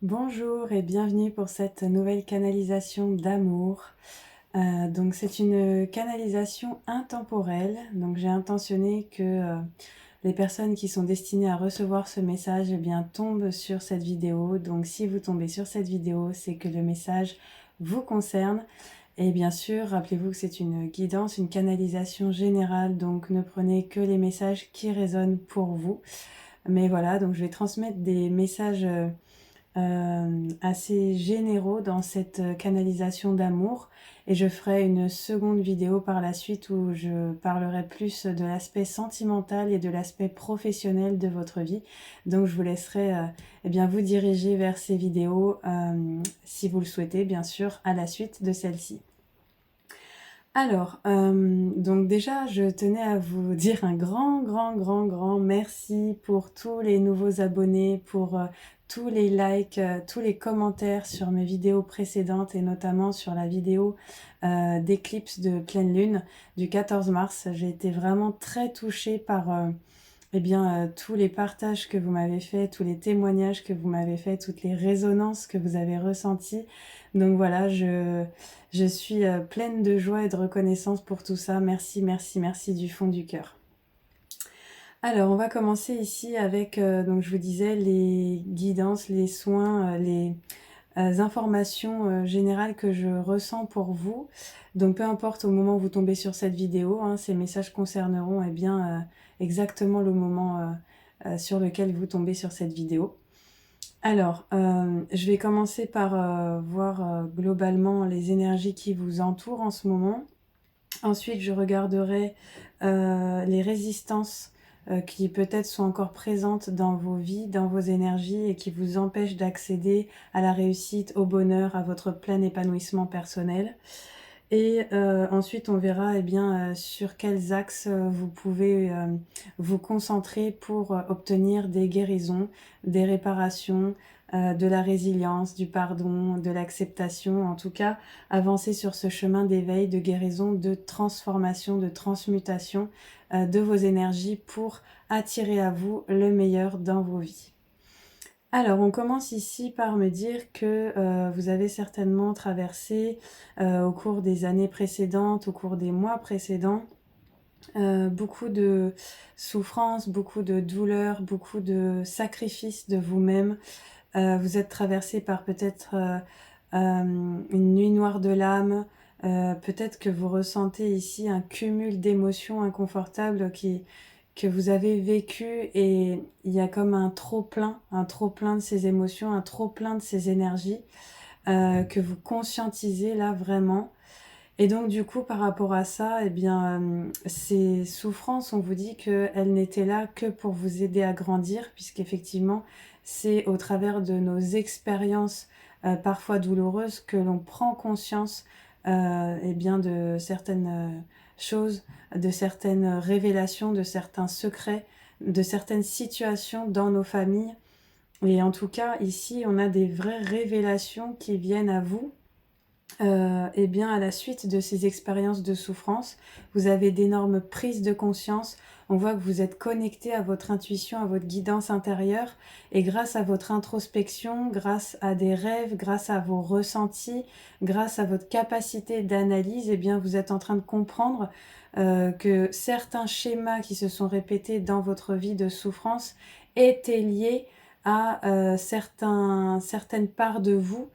Bonjour et bienvenue pour cette nouvelle canalisation d'amour. Donc c'est une canalisation intemporelle, donc j'ai intentionné que les personnes qui sont destinées à recevoir ce message eh bien, tombent sur cette vidéo. Donc si vous tombez sur cette vidéo, c'est que le message vous concerne. Et bien sûr, rappelez-vous que c'est une guidance, une canalisation générale, donc ne prenez que les messages qui résonnent pour vous. Mais voilà, donc je vais transmettre des messages assez généraux dans cette canalisation d'amour, et je ferai une seconde vidéo par la suite où je parlerai plus de l'aspect sentimental et de l'aspect professionnel de votre vie. Donc je vous laisserai eh bien, vous diriger vers ces vidéos si vous le souhaitez, bien sûr, à la suite de celle-ci. Alors, donc déjà, je tenais à vous dire un grand merci pour tous les nouveaux abonnés, pour tous les likes, tous les commentaires sur mes vidéos précédentes et notamment sur la vidéo d'éclipse de pleine lune du 14 mars. J'ai été vraiment très touchée par eh bien, tous les partages que vous m'avez faits, tous les témoignages que vous m'avez faits, toutes les résonances que vous avez ressenties. Donc voilà, je suis pleine de joie et de reconnaissance pour tout ça. Merci du fond du cœur. Alors, on va commencer ici avec, donc je vous disais, les guidances, les soins, les informations générales que je ressens pour vous. Donc peu importe au moment où vous tombez sur cette vidéo, hein, ces messages concerneront exactement le moment sur lequel vous tombez sur cette vidéo. Alors, je vais commencer par voir globalement les énergies qui vous entourent en ce moment. Ensuite, je regarderai les résistances qui peut-être sont encore présentes dans vos vies, dans vos énergies et qui vous empêchent d'accéder à la réussite, au bonheur, à votre plein épanouissement personnel. Et ensuite, on verra sur quels axes vous pouvez vous concentrer pour obtenir des guérisons, des réparations, de la résilience, du pardon, de l'acceptation, en tout cas, avancer sur ce chemin d'éveil, de guérison, de transformation, de transmutation de vos énergies pour attirer à vous le meilleur dans vos vies. Alors, on commence ici par me dire que vous avez certainement traversé au cours des années précédentes, au cours des mois précédents, beaucoup de souffrances, beaucoup de douleurs, beaucoup de sacrifices de vous-même. Vous êtes traversé par peut-être une nuit noire de l'âme. Peut-être que vous ressentez ici un cumul d'émotions inconfortables que vous avez vécu, et il y a comme un trop plein de ces émotions, un trop plein de ces énergies que vous conscientisez là vraiment. Et donc du coup par rapport à ça, ces souffrances, on vous dit qu'elles n'étaient là que pour vous aider à grandir, puisqu'effectivement c'est au travers de nos expériences parfois douloureuses que l'on prend conscience de certaines choses, de certaines révélations, de certains secrets, de certaines situations dans nos familles. Et en tout cas, ici, on a des vraies révélations qui viennent à vous à la suite de ces expériences de souffrance. Vous avez d'énormes prises de conscience. On voit que vous êtes connecté à votre intuition, à votre guidance intérieure. Et grâce à votre introspection, grâce à des rêves, grâce à vos ressentis, grâce à votre capacité d'analyse, vous êtes en train de comprendre que certains schémas qui se sont répétés dans votre vie de souffrance étaient liés à certaines parts de vous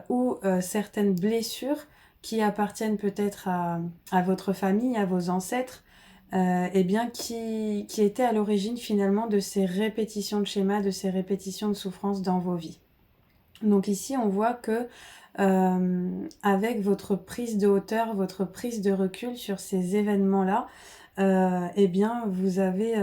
ou certaines blessures qui appartiennent peut-être à votre famille, à vos ancêtres, qui étaient à l'origine finalement de ces répétitions de schémas, de ces répétitions de souffrances dans vos vies. Donc ici, on voit que avec votre prise de hauteur, votre prise de recul sur ces événements-là, vous avez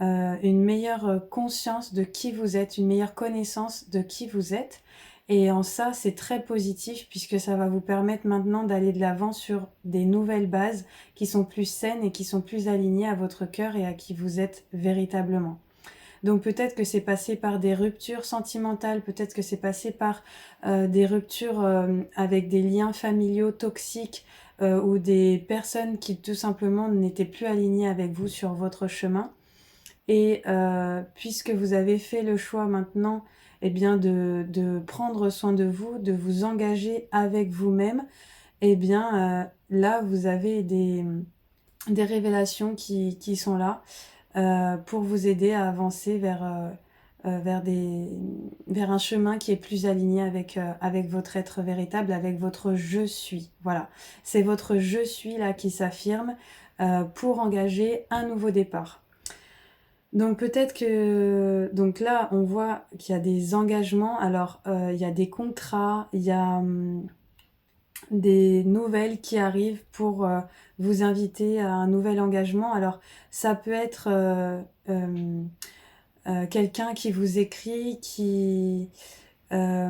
une meilleure conscience de qui vous êtes, une meilleure connaissance de qui vous êtes. Et en ça, c'est très positif puisque ça va vous permettre maintenant d'aller de l'avant sur des nouvelles bases qui sont plus saines et qui sont plus alignées à votre cœur et à qui vous êtes véritablement. Donc peut-être que c'est passé par des ruptures sentimentales, peut-être que c'est passé par des ruptures avec des liens familiaux toxiques ou des personnes qui tout simplement n'étaient plus alignées avec vous sur votre chemin. Et puisque vous avez fait le choix maintenant, eh bien de prendre soin de vous, de vous engager avec vous-même, eh bien, là, vous avez des révélations qui sont là, pour vous aider à avancer vers un chemin qui est plus aligné avec votre être véritable, avec votre «je suis». Voilà, c'est votre «je suis» là qui s'affirme, pour engager un nouveau départ. Donc peut-être que donc là, on voit qu'il y a des engagements. Alors, il y a des contrats, il y a, des nouvelles qui arrivent pour, vous inviter à un nouvel engagement. Alors ça peut être, quelqu'un qui vous écrit, qui a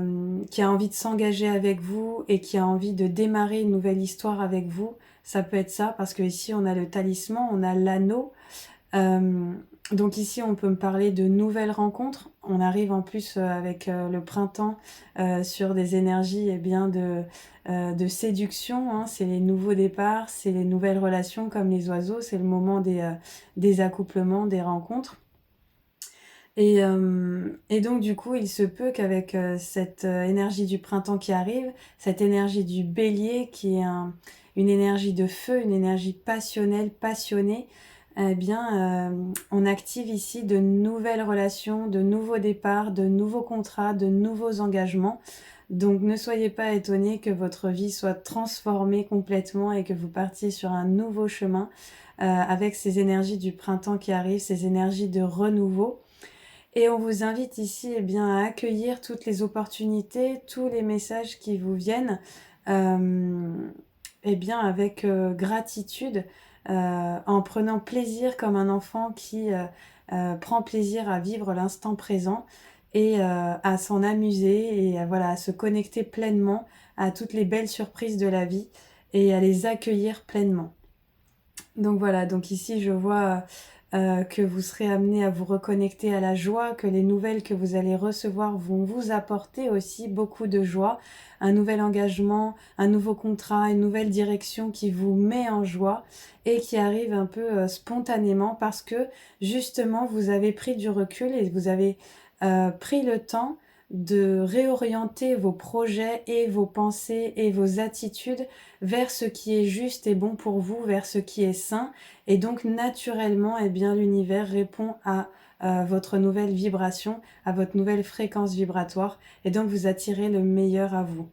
envie de s'engager avec vous et qui a envie de démarrer une nouvelle histoire avec vous. Ça peut être ça, parce qu'ici on a le talisman, on a l'anneau. Donc ici, on peut me parler de nouvelles rencontres. On arrive en plus, avec, le printemps, sur des énergies, eh bien de séduction, hein. C'est les nouveaux départs, c'est les nouvelles relations comme les oiseaux, c'est le moment des accouplements, des rencontres. Et donc du coup, il se peut qu'avec, cette, énergie du printemps qui arrive, cette énergie du bélier qui est une énergie de feu, une énergie passionnelle, passionnée, eh bien, on active ici de nouvelles relations, de nouveaux départs, de nouveaux contrats, de nouveaux engagements. Donc ne soyez pas étonnés que votre vie soit transformée complètement et que vous partiez sur un nouveau chemin, avec ces énergies du printemps qui arrivent, ces énergies de renouveau. Et on vous invite ici, eh bien, à accueillir toutes les opportunités, tous les messages qui vous viennent, eh bien, avec gratitude, en prenant plaisir comme un enfant qui prend plaisir à vivre l'instant présent et à s'en amuser et voilà, à se connecter pleinement à toutes les belles surprises de la vie et à les accueillir pleinement. Donc voilà, donc ici je vois que vous serez amené à vous reconnecter à la joie, que les nouvelles que vous allez recevoir vont vous apporter aussi beaucoup de joie, un nouvel engagement, un nouveau contrat, une nouvelle direction qui vous met en joie et qui arrive un peu spontanément parce que justement vous avez pris du recul et vous avez pris le temps de réorienter vos projets et vos pensées et vos attitudes vers ce qui est juste et bon pour vous, vers ce qui est sain. Et donc naturellement, eh bien, l'univers répond à votre nouvelle vibration, à votre nouvelle fréquence vibratoire, et donc vous attirez le meilleur à vous.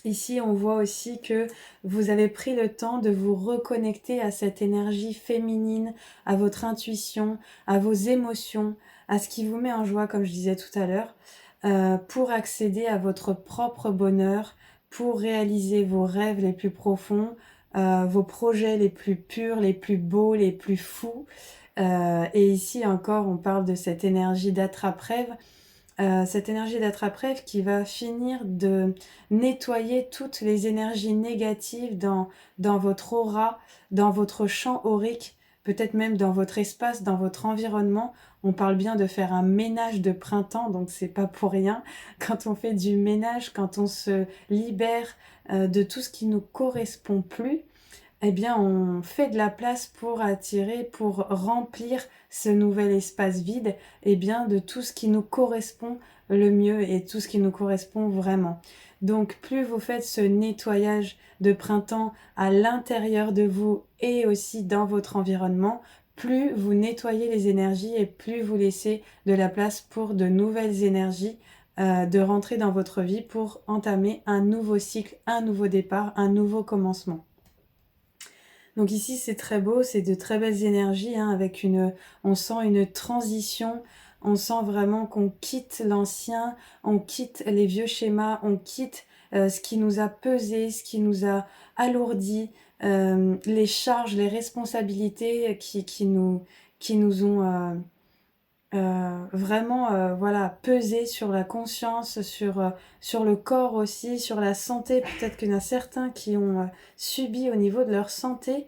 Ici, on voit aussi que vous avez pris le temps de vous reconnecter à cette énergie féminine, à votre intuition, à vos émotions, à ce qui vous met en joie, comme je disais tout à l'heure, pour accéder à votre propre bonheur, pour réaliser vos rêves les plus profonds, vos projets les plus purs, les plus beaux, les plus fous. Et ici encore, on parle de cette énergie d'attrape-rêve. Cette énergie d'attrape-rêve qui va finir de nettoyer toutes les énergies négatives dans votre aura, dans votre champ aurique, peut-être même dans votre espace, dans votre environnement. On parle bien de faire un ménage de printemps, donc c'est pas pour rien. Quand on fait du ménage, quand on se libère de tout ce qui nous correspond plus, eh bien, on fait de la place pour attirer, pour remplir ce nouvel espace vide, eh bien, de tout ce qui nous correspond le mieux et tout ce qui nous correspond vraiment. Donc, plus vous faites ce nettoyage de printemps à l'intérieur de vous et aussi dans votre environnement, plus vous nettoyez les énergies et plus vous laissez de la place pour de nouvelles énergies de rentrer dans votre vie pour entamer un nouveau cycle, un nouveau départ, un nouveau commencement. Donc ici, c'est très beau, c'est de très belles énergies, hein, on sent une transition, on sent vraiment qu'on quitte l'ancien, on quitte les vieux schémas, on quitte ce qui nous a pesé, ce qui nous a alourdi, les charges, les responsabilités qui nous ont vraiment, voilà, peser sur la conscience, sur le corps aussi, sur la santé. Peut-être qu'il y en a certains qui ont, subi au niveau de leur santé,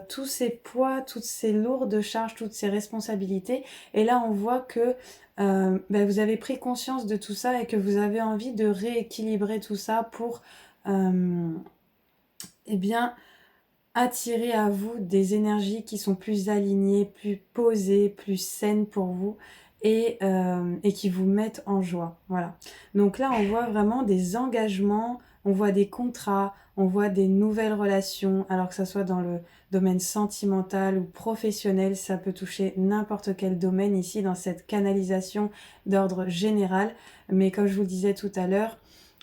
tous ces poids, toutes ces lourdes charges, toutes ces responsabilités. Et là, on voit que, vous avez pris conscience de tout ça et que vous avez envie de rééquilibrer tout ça pour, eh bien, attirer à vous des énergies qui sont plus alignées, plus posées, plus saines pour vous et qui vous mettent en joie. Voilà. Donc là, on voit vraiment des engagements, on voit des contrats, on voit des nouvelles relations, alors que ça soit dans le domaine sentimental ou professionnel, ça peut toucher n'importe quel domaine ici dans cette canalisation d'ordre général. Mais comme je vous le disais tout à l'heure,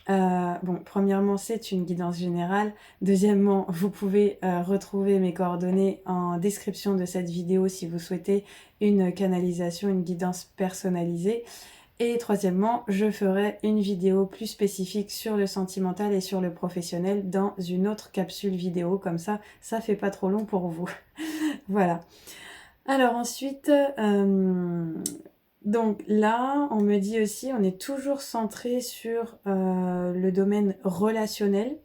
bon, premièrement, c'est une guidance générale. Deuxièmement, vous pouvez retrouver mes coordonnées en description de cette vidéo si vous souhaitez une canalisation, une guidance personnalisée. Et troisièmement, je ferai une vidéo plus spécifique sur le sentimental et sur le professionnel dans une autre capsule vidéo. Comme ça fait pas trop long pour vous. Voilà. Alors ensuite, donc là, on me dit aussi, on est toujours centré sur le domaine relationnel.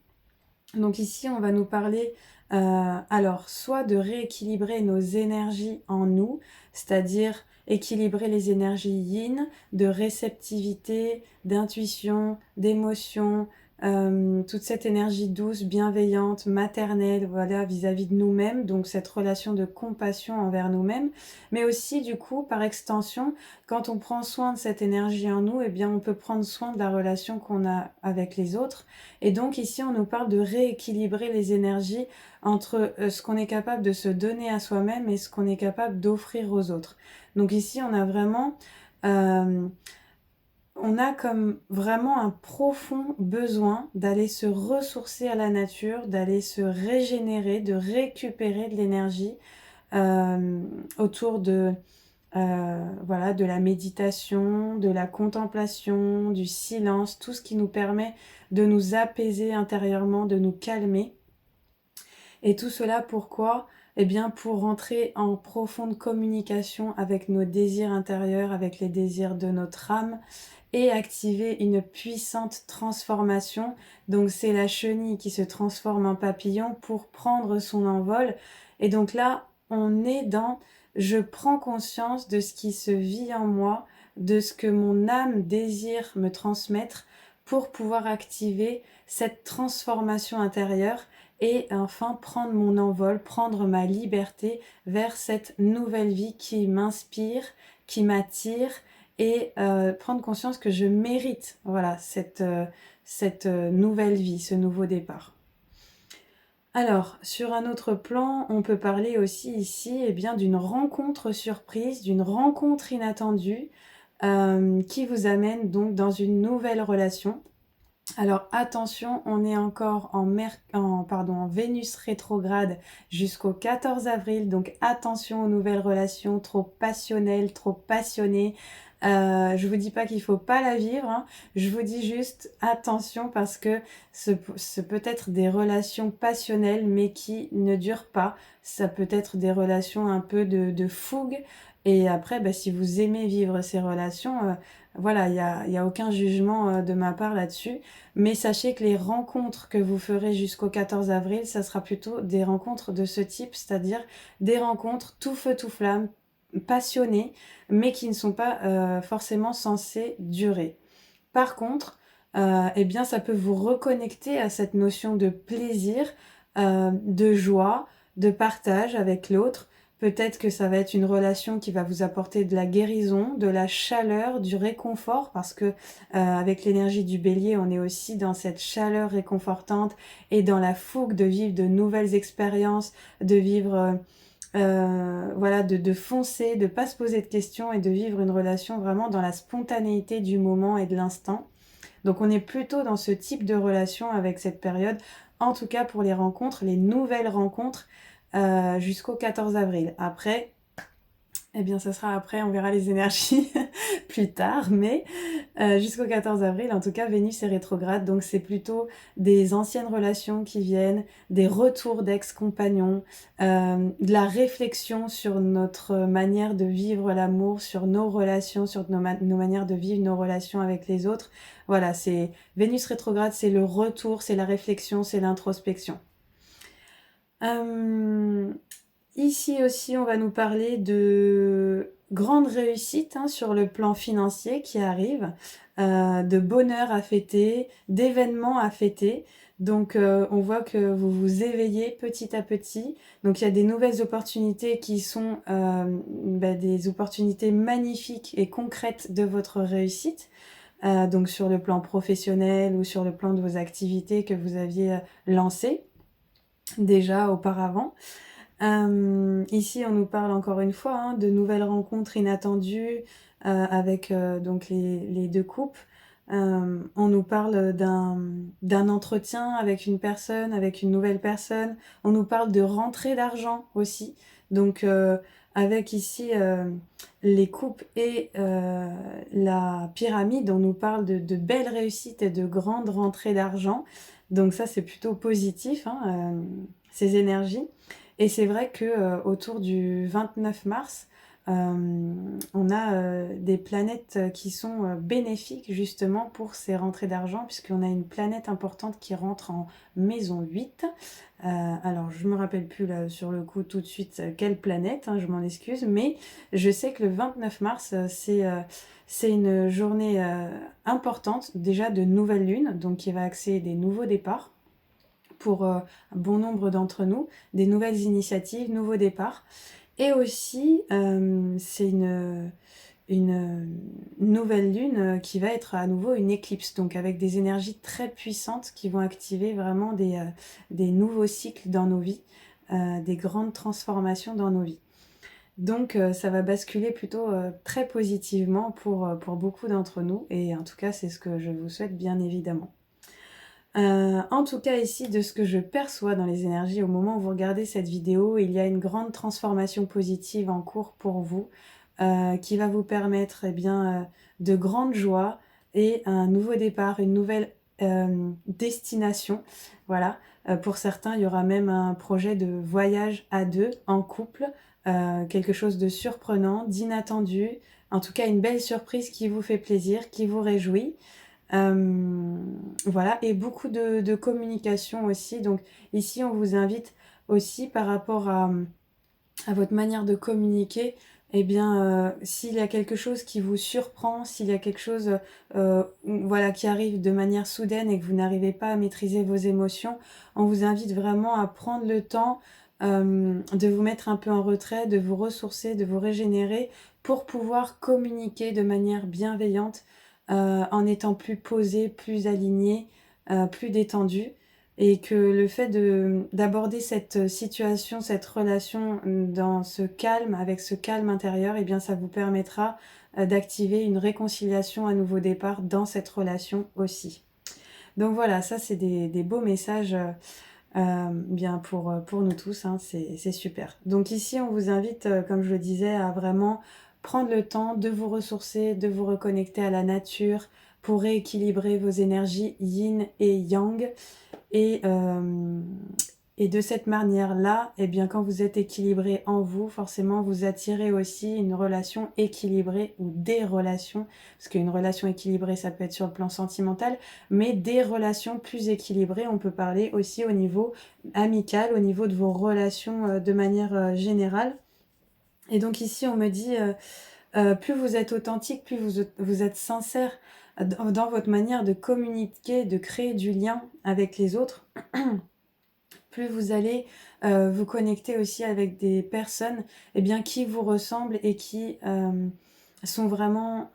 Donc ici, on va nous parler alors soit de rééquilibrer nos énergies en nous, c'est-à-dire équilibrer les énergies yin, de réceptivité, d'intuition, d'émotion, toute cette énergie douce, bienveillante, maternelle, voilà, vis-à-vis de nous-mêmes, donc cette relation de compassion envers nous-mêmes, mais aussi du coup, par extension, quand on prend soin de cette énergie en nous, eh bien on peut prendre soin de la relation qu'on a avec les autres. Et donc ici, on nous parle de rééquilibrer les énergies entre ce qu'on est capable de se donner à soi-même et ce qu'on est capable d'offrir aux autres. Donc ici, on a vraiment... on a comme vraiment un profond besoin d'aller se ressourcer à la nature, d'aller se régénérer, de récupérer de l'énergie autour de, voilà, de la méditation, de la contemplation, du silence, tout ce qui nous permet de nous apaiser intérieurement, de nous calmer. Et tout cela pourquoi? Eh bien pour rentrer en profonde communication avec nos désirs intérieurs, avec les désirs de notre âme et activer une puissante transformation. Donc c'est la chenille qui se transforme en papillon pour prendre son envol. Et donc là, on est dans je prends conscience de ce qui se vit en moi, de ce que mon âme désire me transmettre pour pouvoir activer cette transformation intérieure et enfin prendre mon envol, prendre ma liberté vers cette nouvelle vie qui m'inspire, qui m'attire et prendre conscience que je mérite voilà, cette nouvelle vie, ce nouveau départ. Alors, sur un autre plan, on peut parler aussi ici eh bien, d'une rencontre surprise, d'une rencontre inattendue qui vous amène donc dans une nouvelle relation. Alors attention, on est encore en Vénus rétrograde jusqu'au 14 avril, donc attention aux nouvelles relations trop passionnelles, trop passionnées. Je vous dis pas qu'il faut pas la vivre, hein. Je vous dis juste attention parce que ce peut être des relations passionnelles mais qui ne durent pas. Ça peut être des relations un peu de fougue. Et après, bah, si vous aimez vivre ces relations, voilà, il y a aucun jugement de ma part là-dessus. Mais sachez que les rencontres que vous ferez jusqu'au 14 avril, ça sera plutôt des rencontres de ce type, c'est-à-dire des rencontres tout feu tout flamme, passionnées, mais qui ne sont pas forcément censées durer. Par contre, eh bien, ça peut vous reconnecter à cette notion de plaisir, de joie, de partage avec l'autre. Peut-être que ça va être une relation qui va vous apporter de la guérison, de la chaleur, du réconfort, parce que avec l'énergie du bélier, on est aussi dans cette chaleur réconfortante et dans la fougue de vivre de nouvelles expériences, de vivre, voilà, de foncer, de pas se poser de questions et de vivre une relation vraiment dans la spontanéité du moment et de l'instant. Donc on est plutôt dans ce type de relation avec cette période, en tout cas pour les rencontres, les nouvelles rencontres jusqu'au 14 avril. Après, eh bien ça sera après, on verra les énergies plus tard, mais jusqu'au 14 avril, en tout cas, Vénus est rétrograde, donc c'est plutôt des anciennes relations qui viennent, des retours d'ex-compagnons, de la réflexion sur notre manière de vivre l'amour, sur nos relations, sur nos manières de vivre nos relations avec les autres. Voilà, c'est Vénus rétrograde, c'est le retour, c'est la réflexion, c'est l'introspection. Ici aussi, on va nous parler de grandes réussites hein, sur le plan financier qui arrivent, de bonheur à fêter, d'événements à fêter. Donc on voit que vous vous éveillez petit à petit. Donc il y a des nouvelles opportunités qui sont des opportunités magnifiques et concrètes de votre réussite. Donc sur le plan professionnel ou sur le plan de vos activités que vous aviez lancées déjà auparavant. Ici, on nous parle encore une fois de nouvelles rencontres inattendues avec donc les deux couples. On nous parle d'un entretien avec une personne, avec une nouvelle personne. On nous parle de rentrée d'argent aussi. Donc, avec ici les coupes et la pyramide, on nous parle de belles réussites et de grandes rentrées d'argent. Donc ça, c'est plutôt positif, ces énergies. Et c'est vrai que autour du 29 mars, on a des planètes qui sont bénéfiques justement pour ces rentrées d'argent, puisqu'on a une planète importante qui rentre en maison 8. Alors, je me rappelle plus là sur le coup tout de suite quelle planète, je m'en excuse, mais je sais que le 29 mars, c'est une journée importante déjà de nouvelle lune, donc qui va axer des nouveaux départs pour un bon nombre d'entre nous, des nouvelles initiatives, nouveaux départs. Et aussi, c'est une nouvelle lune qui va être à nouveau une éclipse, donc avec des énergies très puissantes qui vont activer vraiment des nouveaux cycles dans nos vies, des grandes transformations dans nos vies. Donc ça va basculer plutôt très positivement pour beaucoup d'entre nous, et en tout cas c'est ce que je vous souhaite bien évidemment. En tout cas ici, de ce que je perçois dans les énergies au moment où vous regardez cette vidéo, il y a une grande transformation positive en cours pour vous qui va vous permettre de grandes joies et un nouveau départ, une nouvelle destination. Voilà. Pour certains, il y aura même un projet de voyage à deux, en couple, quelque chose de surprenant, d'inattendu, en tout cas une belle surprise qui vous fait plaisir, qui vous réjouit. Voilà, et beaucoup de communication aussi. Donc ici, on vous invite aussi par rapport à votre manière de communiquer, s'il y a quelque chose qui vous surprend, s'il y a quelque chose voilà, qui arrive de manière soudaine et que vous n'arrivez pas à maîtriser vos émotions, on vous invite vraiment à prendre le temps de vous mettre un peu en retrait, de vous ressourcer, de vous régénérer pour pouvoir communiquer de manière bienveillante en étant plus posé, plus aligné, plus détendu. Et que le fait d'aborder cette situation, cette relation dans ce calme, avec ce calme intérieur, ça vous permettra d'activer une réconciliation à nouveau départ dans cette relation aussi. Donc voilà, ça c'est des beaux messages pour nous tous, c'est super. Donc ici, on vous invite, comme je le disais, à vraiment prendre le temps de vous ressourcer, de vous reconnecter à la nature pour rééquilibrer vos énergies yin et yang. Et de cette manière-là, quand vous êtes équilibré en vous, forcément, vous attirez aussi une relation équilibrée ou des relations, parce qu'une relation équilibrée, ça peut être sur le plan sentimental, mais des relations plus équilibrées, on peut parler aussi au niveau amical, au niveau de vos relations de manière générale. Et donc ici, on me dit, plus vous êtes authentique, plus vous êtes sincère dans votre manière de communiquer, de créer du lien avec les autres, plus vous allez vous connecter aussi avec des personnes qui vous ressemblent et qui sont vraiment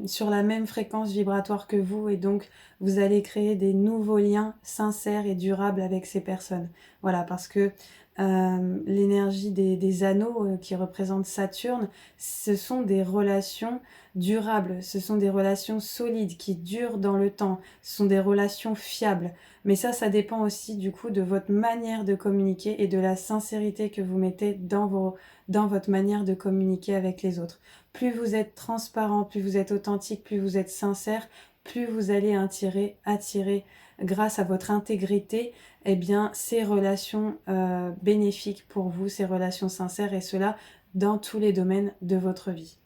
sur la même fréquence vibratoire que vous, et donc vous allez créer des nouveaux liens sincères et durables avec ces personnes. Voilà, parce que l'énergie des anneaux qui représentent Saturne, ce sont des relations durables, ce sont des relations solides qui durent dans le temps, ce sont des relations fiables. Mais ça dépend aussi du coup de votre manière de communiquer et de la sincérité que vous mettez dans votre manière de communiquer avec les autres. Plus vous êtes transparent, plus vous êtes authentique, plus vous êtes sincère, plus vous allez attirer grâce à votre intégrité, ces relations bénéfiques pour vous, ces relations sincères, et cela dans tous les domaines de votre vie.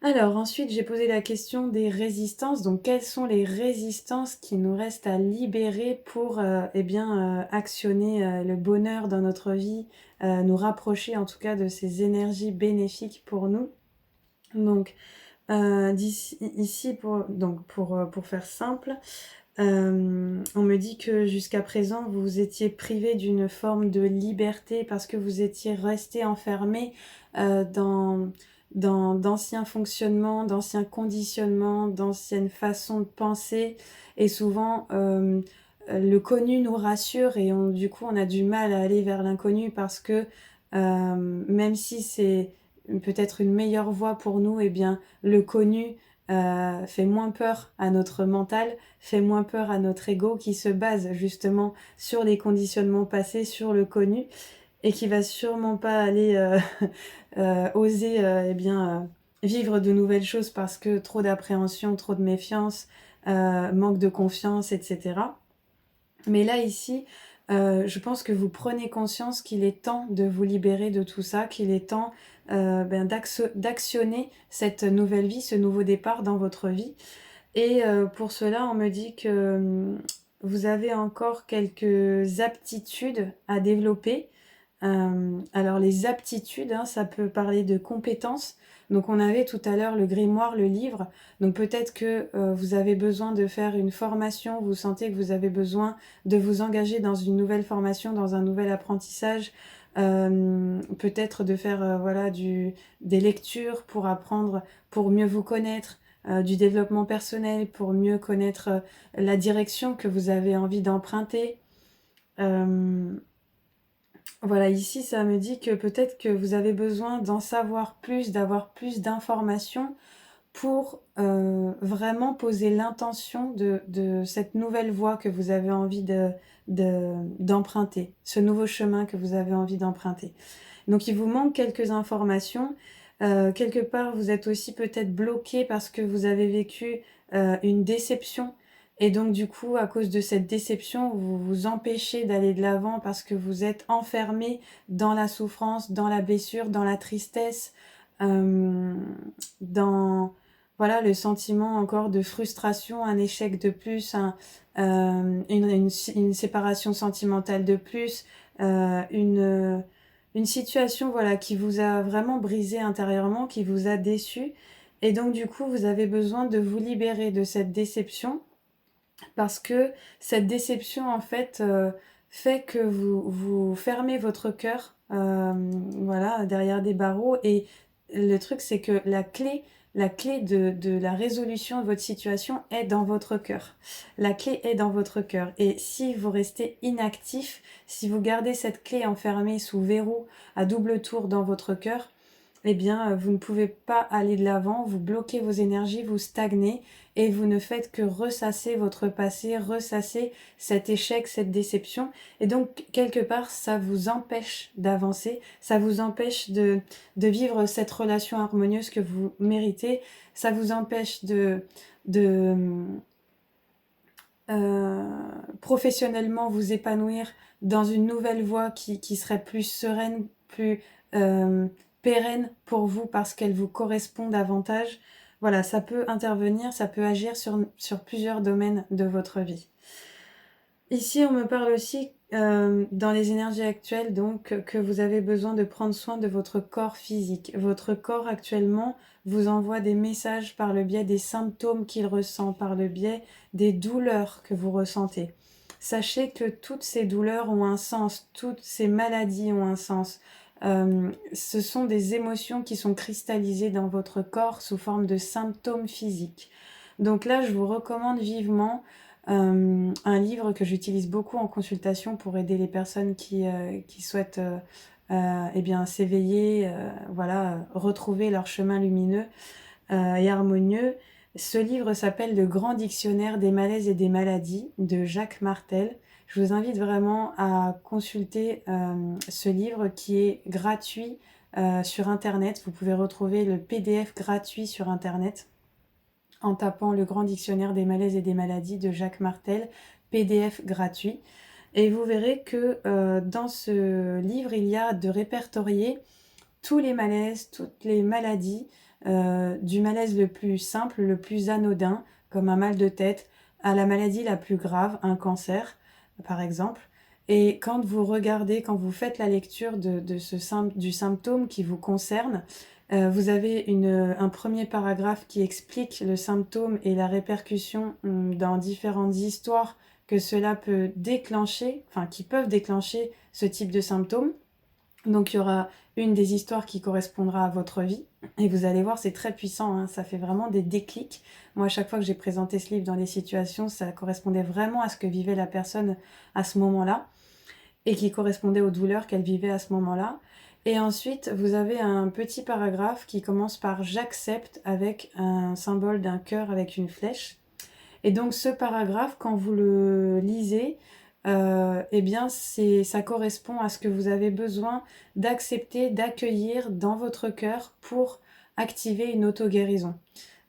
Alors ensuite, j'ai posé la question des résistances. Donc quelles sont les résistances qui nous restent à libérer pour actionner le bonheur dans notre vie, nous rapprocher en tout cas de ces énergies bénéfiques pour nous. Donc ici pour faire simple, On me dit que jusqu'à présent, vous étiez privé d'une forme de liberté parce que vous étiez resté enfermé dans d'anciens fonctionnements, d'anciens conditionnements, d'anciennes façons de penser. Et souvent, le connu nous rassure et du coup, on a du mal à aller vers l'inconnu parce que même si c'est peut-être une meilleure voie pour nous, eh bien, le connu fait moins peur à notre mental, fait moins peur à notre ego qui se base justement sur les conditionnements passés, sur le connu et qui va sûrement pas aller oser vivre de nouvelles choses parce que trop d'appréhension, trop de méfiance, manque de confiance, etc. Mais là, ici, je pense que vous prenez conscience qu'il est temps de vous libérer de tout ça, qu'il est temps d'actionner cette nouvelle vie, ce nouveau départ dans votre vie. Et pour cela, on me dit que vous avez encore quelques aptitudes à développer. Alors les aptitudes, hein, ça peut parler de compétences. Donc on avait tout à l'heure le grimoire, le livre. Donc peut-être que vous avez besoin de faire une formation, vous sentez que vous avez besoin de vous engager dans une nouvelle formation, dans un nouvel apprentissage. Peut-être de faire des lectures pour apprendre, pour mieux vous connaître, du développement personnel, pour mieux connaître la direction que vous avez envie d'emprunter. Voilà, ici, ça me dit que peut-être que vous avez besoin d'en savoir plus, d'avoir plus d'informations pour vraiment poser l'intention de cette nouvelle voie que vous avez envie d'emprunter, ce nouveau chemin que vous avez envie d'emprunter. Donc, il vous manque quelques informations. Quelque part, vous êtes aussi peut-être bloqué parce que vous avez vécu une déception. Et donc, du coup, à cause de cette déception, vous vous empêchez d'aller de l'avant parce que vous êtes enfermé dans la souffrance, dans la blessure, dans la tristesse, dans voilà, le sentiment encore de frustration, un échec de plus, une séparation sentimentale de plus, une situation voilà, qui vous a vraiment brisé intérieurement, qui vous a déçu. Et donc, du coup, vous avez besoin de vous libérer de cette déception parce que cette déception, en fait, fait que vous fermez votre cœur voilà, derrière des barreaux. Et le truc, c'est que la clé de la résolution de votre situation est dans votre cœur. La clé est dans votre cœur. Et si vous restez inactif, si vous gardez cette clé enfermée sous verrou à double tour dans votre cœur, eh bien, vous ne pouvez pas aller de l'avant, vous bloquez vos énergies, vous stagnez et vous ne faites que ressasser votre passé, ressasser cet échec, cette déception. Et donc, quelque part, ça vous empêche d'avancer, ça vous empêche de vivre cette relation harmonieuse que vous méritez, ça vous empêche de professionnellement vous épanouir dans une nouvelle voie qui serait plus sereine, plus pérenne pour vous parce qu'elle vous correspond davantage. Voilà, ça peut intervenir, ça peut agir sur plusieurs domaines de votre vie. Ici, on me parle aussi dans les énergies actuelles, donc que vous avez besoin de prendre soin de votre corps physique. Votre corps actuellement vous envoie des messages par le biais des symptômes qu'il ressent, par le biais des douleurs que vous ressentez. Sachez que toutes ces douleurs ont un sens, toutes ces maladies ont un sens. Ce sont des émotions qui sont cristallisées dans votre corps sous forme de symptômes physiques. Donc là, je vous recommande vivement un livre que j'utilise beaucoup en consultation pour aider les personnes qui souhaitent eh bien, s'éveiller, voilà, retrouver leur chemin lumineux et harmonieux. Ce livre s'appelle Le Grand Dictionnaire des malaises et des maladies de Jacques Martel. Je vous invite vraiment à consulter ce livre qui est gratuit sur Internet. Vous pouvez retrouver le PDF gratuit sur Internet en tapant Le Grand Dictionnaire des malaises et des maladies de Jacques Martel, PDF gratuit. Et vous verrez que dans ce livre, il y a de répertorier tous les malaises, toutes les maladies, du malaise le plus simple, le plus anodin, comme un mal de tête, à la maladie la plus grave, un cancer, par exemple. Et quand vous regardez, quand vous faites la lecture du symptôme qui vous concerne, Vous avez un premier paragraphe qui explique le symptôme et la répercussion dans différentes histoires que cela peut déclencher, enfin qui peuvent déclencher ce type de symptômes. Donc il y aura une des histoires qui correspondra à votre vie. Et vous allez voir, c'est très puissant, hein, ça fait vraiment des déclics. Moi, à chaque fois que j'ai présenté ce livre dans des situations, ça correspondait vraiment à ce que vivait la personne à ce moment-là et qui correspondait aux douleurs qu'elle vivait à ce moment-là. Et ensuite, vous avez un petit paragraphe qui commence par «J'accepte» avec un symbole d'un cœur avec une flèche. Et donc ce paragraphe, quand vous le lisez, eh bien ça correspond à ce que vous avez besoin d'accepter, d'accueillir dans votre cœur pour activer une auto-guérison.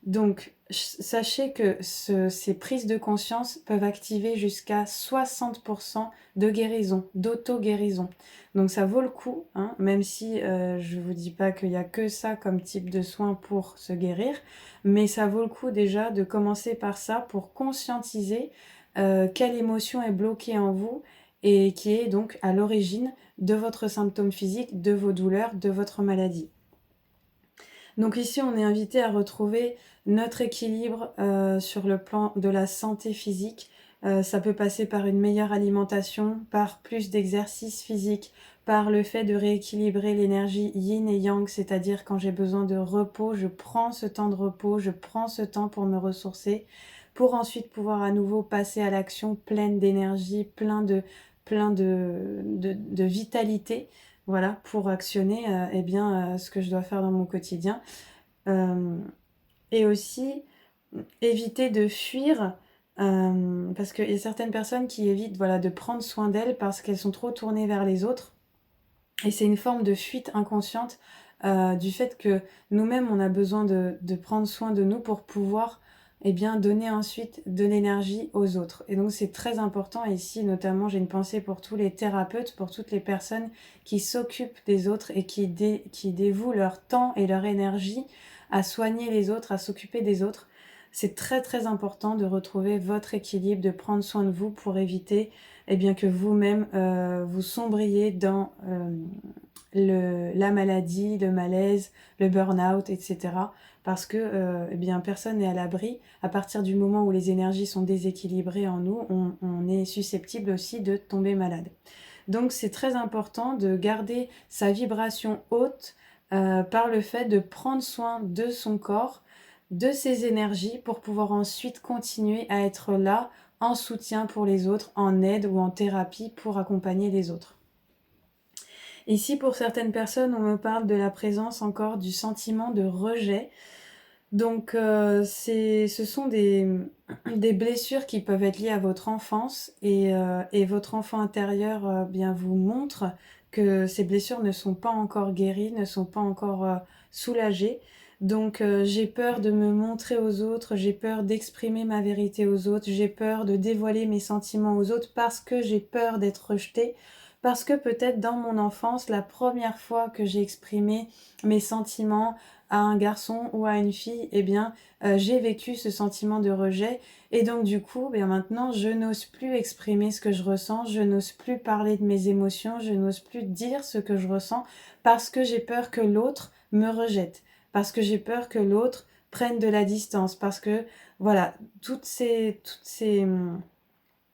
Donc sachez que ces prises de conscience peuvent activer jusqu'à 60% de guérison, d'auto-guérison. Donc ça vaut le coup, hein, même si je vous dis pas qu'il y a que ça comme type de soin pour se guérir, mais ça vaut le coup déjà de commencer par ça pour conscientiser quelle émotion est bloquée en vous et qui est donc à l'origine de votre symptôme physique, de vos douleurs, de votre maladie. Donc ici, on est invité à retrouver notre équilibre sur le plan de la santé physique. Ça peut passer par une meilleure alimentation, par plus d'exercice physique, par le fait de rééquilibrer l'énergie yin et yang, c'est-à-dire quand j'ai besoin de repos, je prends ce temps de repos, je prends ce temps pour me ressourcer, pour ensuite pouvoir à nouveau passer à l'action pleine d'énergie, plein de vitalité. Voilà, pour actionner ce que je dois faire dans mon quotidien. Et aussi, éviter de fuir, parce qu'il y a certaines personnes qui évitent voilà, de prendre soin d'elles parce qu'elles sont trop tournées vers les autres. Et c'est une forme de fuite inconsciente du fait que nous-mêmes, on a besoin de prendre soin de nous pour pouvoir donner ensuite de l'énergie aux autres. Et donc c'est très important, et ici notamment j'ai une pensée pour tous les thérapeutes, pour toutes les personnes qui s'occupent des autres et qui dévouent leur temps et leur énergie à soigner les autres, à s'occuper des autres. C'est très très important de retrouver votre équilibre, de prendre soin de vous pour éviter que vous-même vous sombriez dans la maladie, le malaise, le burn-out, etc. Parce que personne n'est à l'abri. À partir du moment où les énergies sont déséquilibrées en nous, on est susceptible aussi de tomber malade. Donc c'est très important de garder sa vibration haute par le fait de prendre soin de son corps, de ses énergies pour pouvoir ensuite continuer à être là en soutien pour les autres, en aide ou en thérapie pour accompagner les autres. Ici, pour certaines personnes, on me parle de la présence encore du sentiment de rejet. Donc, ce sont des blessures qui peuvent être liées à votre enfance et votre enfant intérieur vous montre que ces blessures ne sont pas encore guéries, ne sont pas encore soulagées. Donc, j'ai peur de me montrer aux autres, j'ai peur d'exprimer ma vérité aux autres, j'ai peur de dévoiler mes sentiments aux autres parce que j'ai peur d'être rejetée, parce que peut-être dans mon enfance, la première fois que j'ai exprimé mes sentiments à un garçon ou à une fille, j'ai vécu ce sentiment de rejet et donc du coup, maintenant, je n'ose plus exprimer ce que je ressens, je n'ose plus parler de mes émotions, je n'ose plus dire ce que je ressens parce que j'ai peur que l'autre me rejette, parce que j'ai peur que l'autre prenne de la distance, parce que voilà,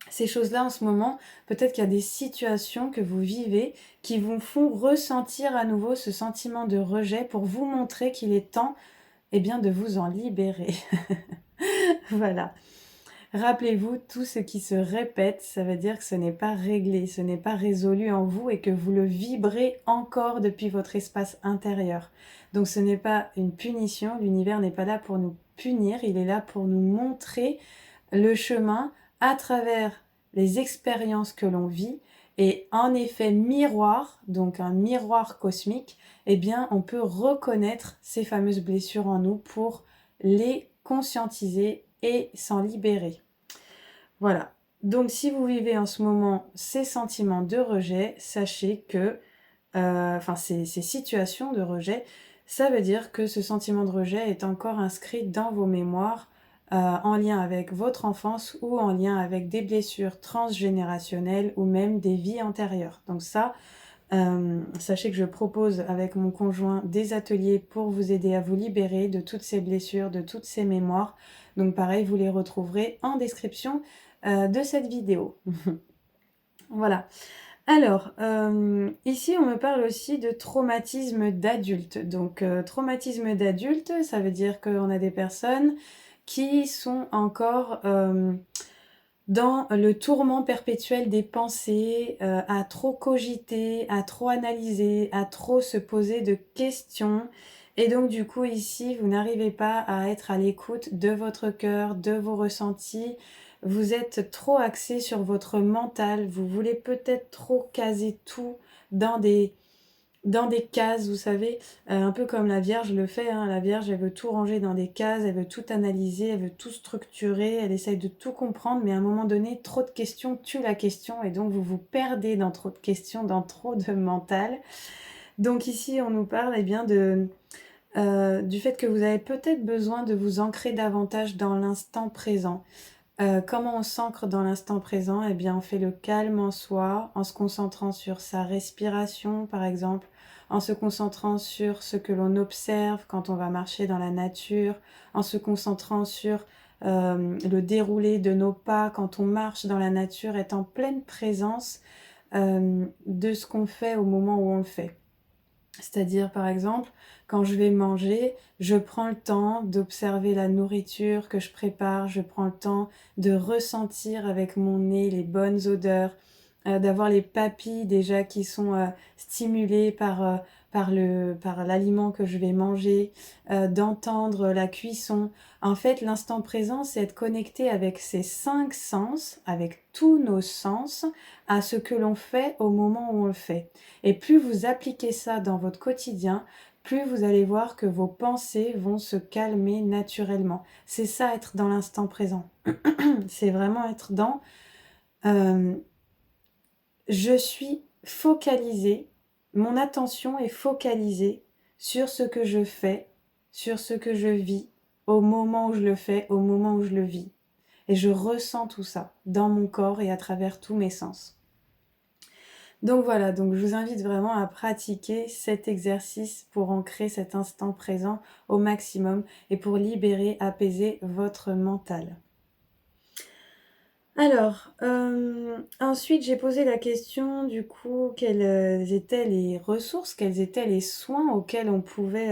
ces choses-là en ce moment, peut-être qu'il y a des situations que vous vivez qui vous font ressentir à nouveau ce sentiment de rejet pour vous montrer qu'il est temps de vous en libérer. Voilà. Rappelez-vous, tout ce qui se répète, ça veut dire que ce n'est pas réglé, ce n'est pas résolu en vous et que vous le vibrez encore depuis votre espace intérieur. Donc ce n'est pas une punition, l'univers n'est pas là pour nous punir, il est là pour nous montrer le chemin à travers les expériences que l'on vit et en effet miroir, donc un miroir cosmique, on peut reconnaître ces fameuses blessures en nous pour les conscientiser et s'en libérer. Voilà. Donc si vous vivez en ce moment ces sentiments de rejet, sachez que, ces situations de rejet, ça veut dire que ce sentiment de rejet est encore inscrit dans vos mémoires en lien avec votre enfance ou en lien avec des blessures transgénérationnelles ou même des vies antérieures. Donc ça, Sachez que je propose avec mon conjoint des ateliers pour vous aider à vous libérer de toutes ces blessures, de toutes ces mémoires. Donc pareil, vous les retrouverez en description de cette vidéo. Voilà. Alors, ici on me parle aussi de traumatisme d'adulte. Donc traumatisme d'adulte, ça veut dire qu'on a des personnes qui sont encore dans le tourment perpétuel des pensées, à trop cogiter, à trop analyser, à trop se poser de questions. Et donc du coup ici, vous n'arrivez pas à être à l'écoute de votre cœur, de vos ressentis. Vous êtes trop axé sur votre mental. Vous voulez peut-être trop caser tout dans des cases, vous savez, un peu comme la Vierge le fait, hein. La Vierge, elle veut tout ranger dans des cases, elle veut tout analyser, elle veut tout structurer, elle essaye de tout comprendre, mais à un moment donné, trop de questions tuent la question, et donc vous vous perdez dans trop de questions, dans trop de mental. Donc ici, on nous parle bien du fait que vous avez peut-être besoin de vous ancrer davantage dans l'instant présent. Comment on s'ancre dans l'instant présent? Eh bien, on fait le calme en soi, en se concentrant sur sa respiration, par exemple, en se concentrant sur ce que l'on observe quand on va marcher dans la nature, en se concentrant sur le déroulé de nos pas quand on marche dans la nature, est en pleine présence de ce qu'on fait au moment où on le fait. C'est-à-dire, par exemple, quand je vais manger, je prends le temps d'observer la nourriture que je prépare, je prends le temps de ressentir avec mon nez les bonnes odeurs, d'avoir les papilles déjà qui sont stimulées par l'aliment que je vais manger, d'entendre la cuisson. En fait, l'instant présent, c'est être connecté avec ces 5 sens, avec tous nos sens, à ce que l'on fait au moment où on le fait. Et plus vous appliquez ça dans votre quotidien, plus vous allez voir que vos pensées vont se calmer naturellement. C'est ça, être dans l'instant présent. C'est vraiment être dans je suis focalisée, mon attention est focalisée sur ce que je fais, sur ce que je vis, au moment où je le fais, au moment où je le vis. Et je ressens tout ça dans mon corps et à travers tous mes sens. Donc voilà, donc je vous invite vraiment à pratiquer cet exercice pour ancrer cet instant présent au maximum et pour libérer, apaiser votre mental. Alors, ensuite j'ai posé la question du coup, quelles étaient les ressources, quels étaient les soins auxquels on pouvait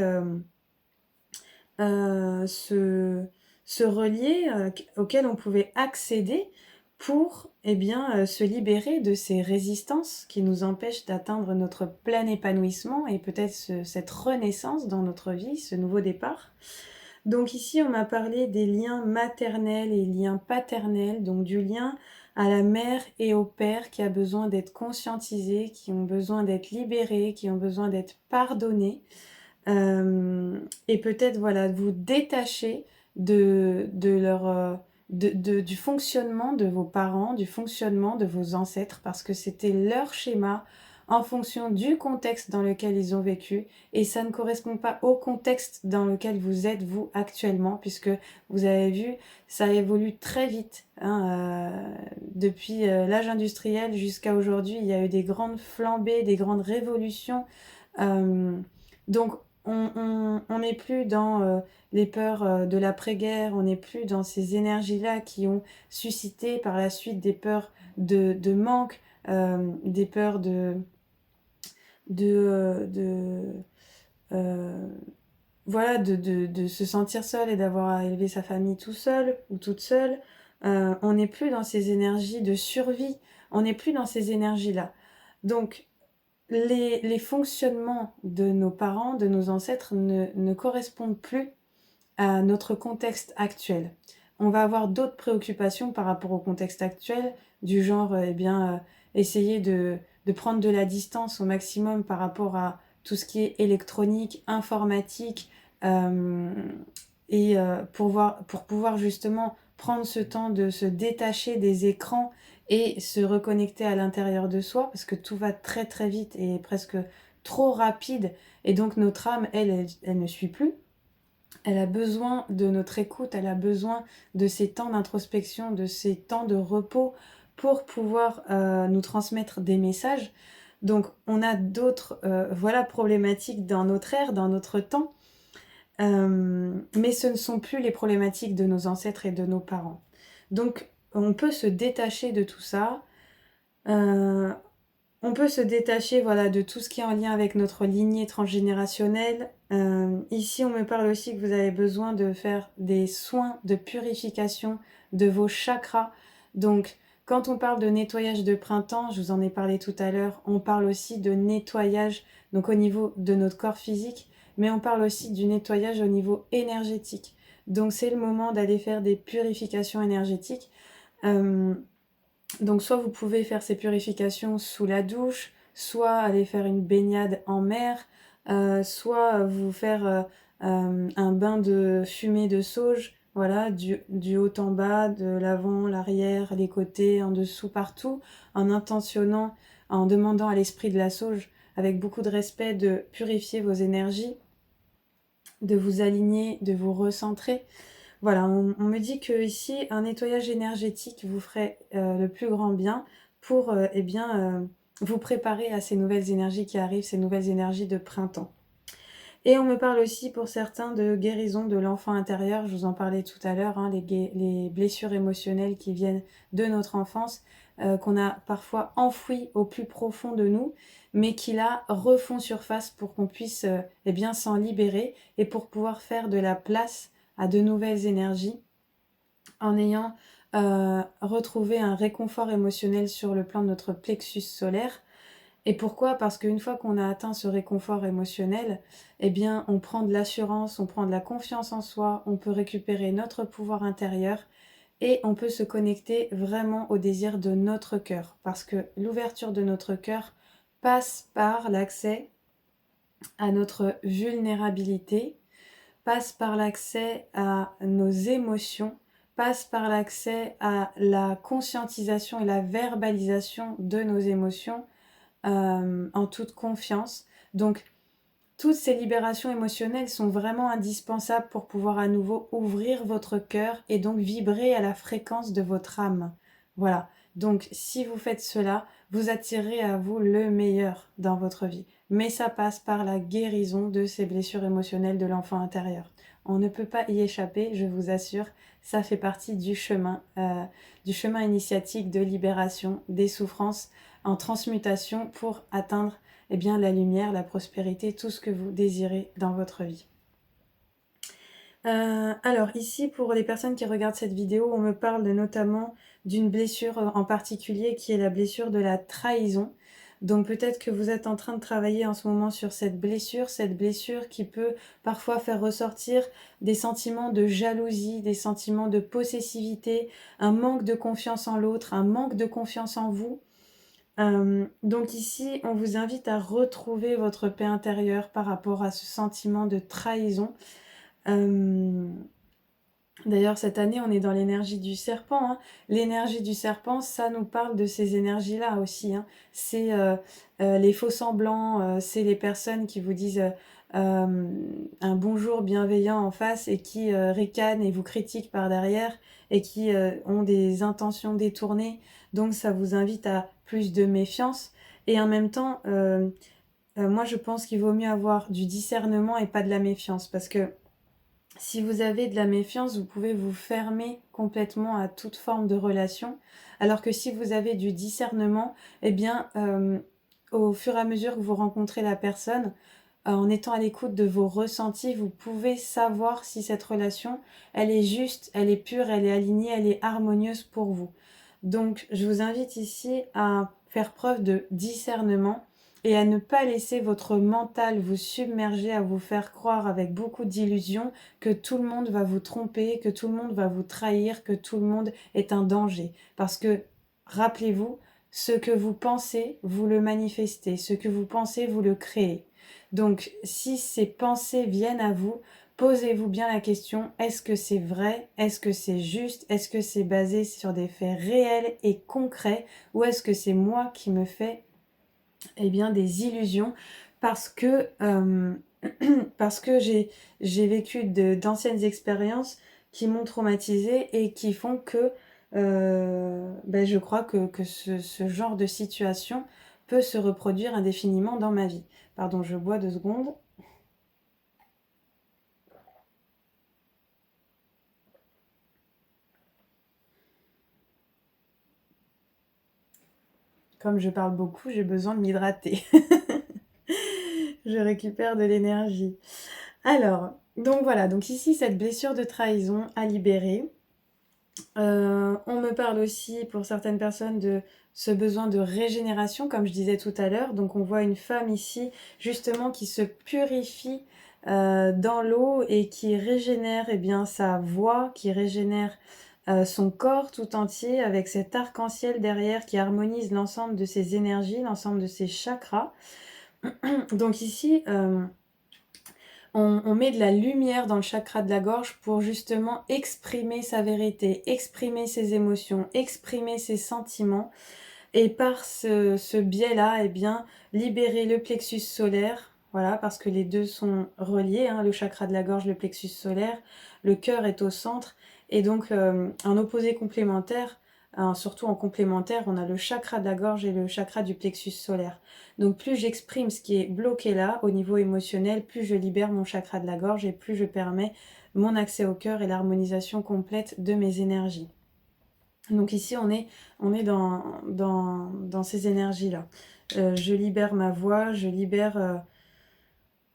se relier, auxquels on pouvait accéder pour se libérer de ces résistances qui nous empêchent d'atteindre notre plein épanouissement et peut-être cette renaissance dans notre vie, ce nouveau départ. Donc ici, on m'a parlé des liens maternels et liens paternels, donc du lien à la mère et au père qui a besoin d'être conscientisé, qui ont besoin d'être libérés, qui ont besoin d'être pardonnés. Et peut-être voilà, vous détacher du fonctionnement de vos parents, du fonctionnement de vos ancêtres, parce que c'était leur schéma en fonction du contexte dans lequel ils ont vécu, et ça ne correspond pas au contexte dans lequel vous êtes, vous, actuellement, puisque vous avez vu, ça évolue très vite, hein, depuis l'âge industriel jusqu'à aujourd'hui, il y a eu des grandes flambées, des grandes révolutions, donc on n'est plus dans les peurs de l'après-guerre, on n'est plus dans ces énergies-là qui ont suscité par la suite des peurs de manque, des peurs de voilà, de se sentir seul et d'avoir à élever sa famille tout seul ou toute seule. On n'est plus dans ces énergies de survie, on n'est plus dans ces énergies-là. Donc, les fonctionnements de nos parents, de nos ancêtres ne correspondent plus à notre contexte actuel. On va avoir d'autres préoccupations par rapport au contexte actuel, du genre, essayer de prendre de la distance au maximum par rapport à tout ce qui est électronique, informatique, pour pouvoir justement prendre ce temps de se détacher des écrans et se reconnecter à l'intérieur de soi, parce que tout va très très vite et presque trop rapide, et donc notre âme, elle ne suit plus. Elle a besoin de notre écoute, elle a besoin de ces temps d'introspection, de ces temps de repos pour pouvoir nous transmettre des messages. Donc on a d'autres voilà, problématiques dans notre ère, dans notre temps, mais ce ne sont plus les problématiques de nos ancêtres et de nos parents. Donc on peut se détacher de tout ça, euh, on peut se détacher voilà, de tout ce qui est en lien avec notre lignée transgénérationnelle. Ici, on me parle aussi que vous avez besoin de faire des soins de purification de vos chakras. Donc, quand on parle de nettoyage de printemps, je vous en ai parlé tout à l'heure, on parle aussi de nettoyage donc au niveau de notre corps physique, mais on parle aussi du nettoyage au niveau énergétique. Donc, c'est le moment d'aller faire des purifications énergétiques. Euh, donc soit vous pouvez faire ces purifications sous la douche, soit aller faire une baignade en mer, soit vous faire un bain de fumée de sauge, voilà, du haut en bas, de l'avant, l'arrière, les côtés, en dessous, partout, en intentionnant, en demandant à l'esprit de la sauge, avec beaucoup de respect, de purifier vos énergies, de vous aligner, de vous recentrer. Voilà, on me dit que ici, un nettoyage énergétique vous ferait le plus grand bien pour eh bien, vous préparer à ces nouvelles énergies qui arrivent, ces nouvelles énergies de printemps. Et on me parle aussi pour certains de guérison de l'enfant intérieur, je vous en parlais tout à l'heure, hein, les blessures émotionnelles qui viennent de notre enfance, qu'on a parfois enfouies au plus profond de nous, mais qui là refont surface pour qu'on puisse eh bien s'en libérer et pour pouvoir faire de la place à de nouvelles énergies en ayant retrouvé un réconfort émotionnel sur le plan de notre plexus solaire. Et pourquoi? Parce qu'une fois qu'on a atteint ce réconfort émotionnel, eh bien, on prend de l'assurance, on prend de la confiance en soi, on peut récupérer notre pouvoir intérieur et on peut se connecter vraiment au désir de notre cœur. Parce que l'ouverture de notre cœur passe par l'accès à notre vulnérabilité, passe par l'accès à nos émotions, passe par l'accès à la conscientisation et la verbalisation de nos émotions en toute confiance. Donc, toutes ces libérations émotionnelles sont vraiment indispensables pour pouvoir à nouveau ouvrir votre cœur et donc vibrer à la fréquence de votre âme. Voilà. Donc, si vous faites cela, vous attirez à vous le meilleur dans votre vie. Mais ça passe par la guérison de ces blessures émotionnelles de l'enfant intérieur. On ne peut pas y échapper, je vous assure, ça fait partie du chemin initiatique de libération des souffrances en transmutation pour atteindre eh bien, la lumière, la prospérité, tout ce que vous désirez dans votre vie. Alors ici, pour les personnes qui regardent cette vidéo, on me parle notamment d'une blessure en particulier qui est la blessure de la trahison. Donc peut-être que vous êtes en train de travailler en ce moment sur cette blessure qui peut parfois faire ressortir des sentiments de jalousie, des sentiments de possessivité, un manque de confiance en l'autre, un manque de confiance en vous. Donc ici, on vous invite à retrouver votre paix intérieure par rapport à ce sentiment de trahison. D'ailleurs, cette année, on est dans l'énergie du serpent, hein. L'énergie du serpent, ça nous parle de ces énergies-là aussi, hein. C'est les faux semblants, c'est les personnes qui vous disent un bonjour bienveillant en face et qui ricanent et vous critiquent par derrière et qui ont des intentions détournées. Donc, ça vous invite à plus de méfiance. Et en même temps, moi, je pense qu'il vaut mieux avoir du discernement et pas de la méfiance parce que si vous avez de la méfiance, vous pouvez vous fermer complètement à toute forme de relation, alors que si vous avez du discernement, eh bien, au fur et à mesure que vous rencontrez la personne, en étant à l'écoute de vos ressentis, vous pouvez savoir si cette relation, elle est juste, elle est pure, elle est alignée, elle est harmonieuse pour vous. Donc, je vous invite ici à faire preuve de discernement et à ne pas laisser votre mental vous submerger, à vous faire croire avec beaucoup d'illusions que tout le monde va vous tromper, que tout le monde va vous trahir, que tout le monde est un danger. Parce que, rappelez-vous, ce que vous pensez, vous le manifestez. Ce que vous pensez, vous le créez. Donc, si ces pensées viennent à vous, posez-vous bien la question, est-ce que c'est vrai? Est-ce que c'est juste? Est-ce que c'est basé sur des faits réels et concrets? Ou est-ce que c'est moi qui me fais eh bien, des illusions parce que j'ai vécu d'anciennes expériences qui m'ont traumatisée et qui font que je crois que ce genre de situation peut se reproduire indéfiniment dans ma vie. Pardon, je bois 2 secondes. Comme je parle beaucoup, j'ai besoin de m'hydrater. Je récupère de l'énergie. Alors, donc voilà, donc ici, cette blessure de trahison à libérer. On me parle aussi, pour certaines personnes, de ce besoin de régénération, comme je disais tout à l'heure. Donc on voit une femme ici, justement, qui se purifie dans l'eau et qui régénère bien, sa voix, qui régénère son corps tout entier avec cet arc-en-ciel derrière qui harmonise l'ensemble de ses énergies, l'ensemble de ses chakras. Donc ici, on met de la lumière dans le chakra de la gorge pour justement exprimer sa vérité, exprimer ses émotions, exprimer ses sentiments. Et par ce biais-là, eh bien, libérer le plexus solaire, voilà, parce que les deux sont reliés, hein, le chakra de la gorge, le plexus solaire, le cœur est au centre, et donc en opposé complémentaire, surtout en complémentaire, on a le chakra de la gorge et le chakra du plexus solaire. Donc plus j'exprime ce qui est bloqué là, au niveau émotionnel, plus je libère mon chakra de la gorge et plus je permets mon accès au cœur et l'harmonisation complète de mes énergies. Donc ici, on est dans ces énergies-là. Je libère ma voix, je libère...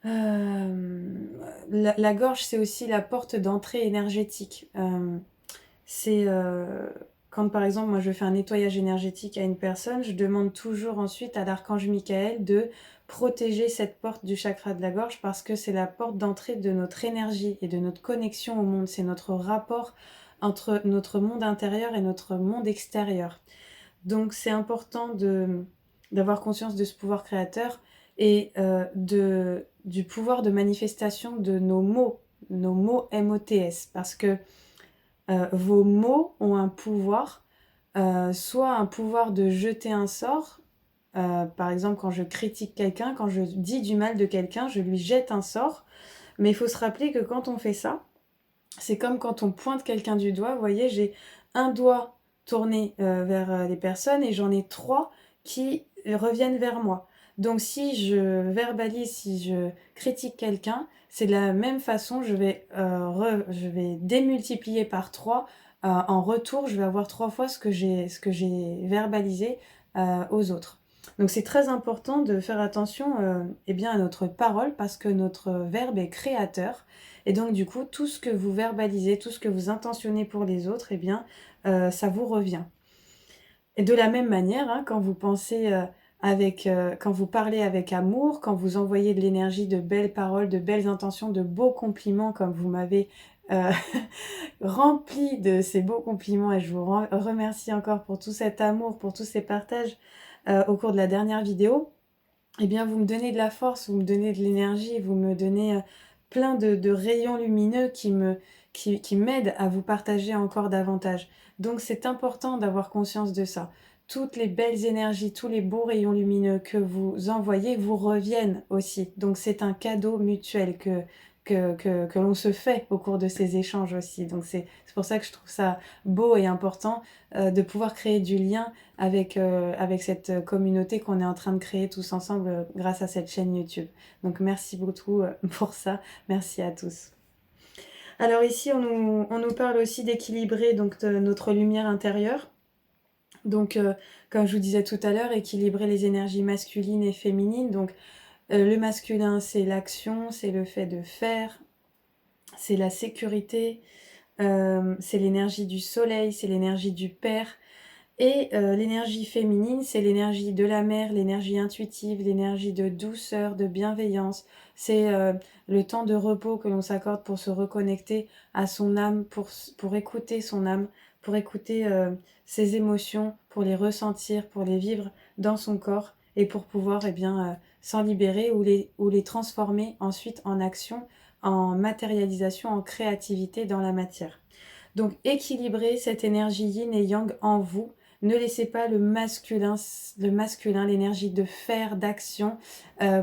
la gorge, c'est aussi la porte d'entrée énergétique. C'est quand, par exemple, moi, je fais un nettoyage énergétique à une personne, je demande toujours ensuite à l'archange Michael de protéger cette porte du chakra de la gorge parce que c'est la porte d'entrée de notre énergie et de notre connexion au monde. C'est notre rapport entre notre monde intérieur et notre monde extérieur. Donc c'est important d'avoir conscience de ce pouvoir créateur et du pouvoir de manifestation de nos mots MOTS, parce que vos mots ont un pouvoir, soit un pouvoir de jeter un sort, par exemple quand je critique quelqu'un, quand je dis du mal de quelqu'un, je lui jette un sort, mais il faut se rappeler que quand on fait ça, c'est comme quand on pointe quelqu'un du doigt, vous voyez, j'ai un doigt tourné vers les personnes et j'en ai 3 qui reviennent vers moi. Donc si je verbalise, si je critique quelqu'un, c'est de la même façon, je vais démultiplier par 3. En retour, je vais avoir 3 fois ce que j'ai verbalisé aux autres. Donc c'est très important de faire attention eh bien, à notre parole parce que notre verbe est créateur. Et donc du coup, tout ce que vous verbalisez, tout ce que vous intentionnez pour les autres, eh bien, ça vous revient. Et de la même manière, hein, quand vous pensez quand vous parlez avec amour, quand vous envoyez de l'énergie, de belles paroles, de belles intentions, de beaux compliments, comme vous m'avez euh, rempli de ces beaux compliments, et je vous remercie encore pour tout cet amour, pour tous ces partages au cours de la dernière vidéo, eh bien, vous me donnez de la force, vous me donnez de l'énergie, vous me donnez plein de rayons lumineux qui m'aident à vous partager encore davantage. Donc, c'est important d'avoir conscience de ça. Toutes les belles énergies, tous les beaux rayons lumineux que vous envoyez vous reviennent aussi. Donc, c'est un cadeau mutuel que l'on se fait au cours de ces échanges aussi. Donc, c'est pour ça que je trouve ça beau et important de pouvoir créer du lien avec cette communauté qu'on est en train de créer tous ensemble grâce à cette chaîne YouTube. Donc merci beaucoup pour ça. Merci à tous. Alors ici, on nous parle aussi d'équilibrer donc notre lumière intérieure. Donc, comme je vous disais tout à l'heure, équilibrer les énergies masculines et féminines. Donc, le masculin, c'est l'action, c'est le fait de faire, c'est la sécurité, c'est l'énergie du soleil, c'est l'énergie du père. Et l'énergie féminine, c'est l'énergie de la mère, l'énergie intuitive, l'énergie de douceur, de bienveillance. C'est le temps de repos que l'on s'accorde pour se reconnecter à son âme, pour écouter son âme, pour écouter ses émotions, pour les ressentir, pour les vivre dans son corps et pour pouvoir eh bien, s'en libérer ou les transformer ensuite en action, en matérialisation, en créativité dans la matière. Donc équilibrer cette énergie yin et yang en vous. Ne laissez pas le masculin, l'énergie de faire, d'action,